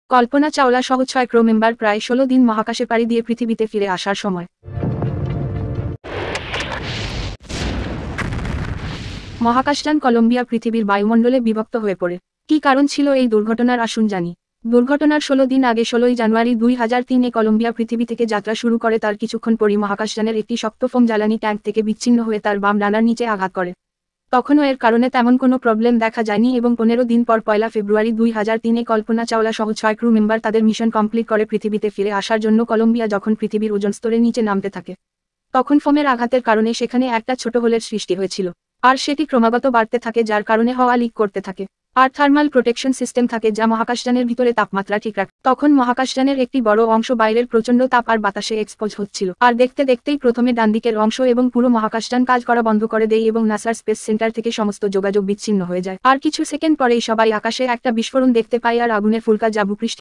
কল্পনা চাওলা সহ 6 crew member প্রায় 16 দিন মহাকাশে পাড়ি দিয়ে পৃথিবীতে ফিরে আসার সময় মহাকাশযান কলম্বিয়া পৃথিবীর বায়ুমণ্ডলে বিভক্ত হয়ে পড়ে। কী কারণ ছিল এই দুর্ঘটনার আসুন জানি। দুর্ঘটনার 16 দিন আগে 16ই জানুয়ারি 2003-এ কলম্বিয়া পৃথিবী থেকে যাত্রা শুরু করে। তার কিছুক্ষণ পরই মহাকাশযানের একটি শক্ত ফোম জ্বালানি ট্যাঙ্ক থেকে বিচ্ছিন্ন হয়ে তার বাম ডানার নিচে আঘাত করে। তখনও এর কারণে তেমন কোনো প্রবলেম দেখা যায়নি এবং 15 দিন পর 1 ফেব্রুয়ারি 2003-এ কল্পনা চাওলা সহ 6 ক্রু মেম্বার তাদের মিশন কমপ্লিট করে পৃথিবীতে ফিরে আসার জন্য। কলম্বিয়া যখন পৃথিবীর ওজোন স্তরের নিচে নামতে থাকে তখন ফোমের আঘাতের কারণে সেখানে একটা ছোট হোলের সৃষ্টি হয়েছিল, আর সেটি ক্রমাগত বাড়তে থাকে যার কারণে হাওয়া লিক করতে থাকে। আর থার্মাল প্রোটেকশন সিস্টেম থাকে যা মহাকাশযানের ভিতরে তাপমাত্রা ঠিক রাখে। তখন মহাকাশযানের একটি বড় অংশ বাইরের প্রচণ্ড তাপ আর বাতাসে এক্সপোজ হচ্ছিল, আর দেখতে দেখতেই প্রথমে ডান দিকের অংশ এবং পুরো মহাকাশযান কাজ করা বন্ধ করে দেয় এবং নাসার স্পেস সেন্টার থেকে সমস্ত যোগাযোগ বিচ্ছিন্ন হয়ে যায়। আর কিছু সেকেন্ড পরেই সবাই আকাশে একটা বিস্ফোরণ দেখতে পায় আর আগুনের ফুলকা যা ভূপৃষ্ঠে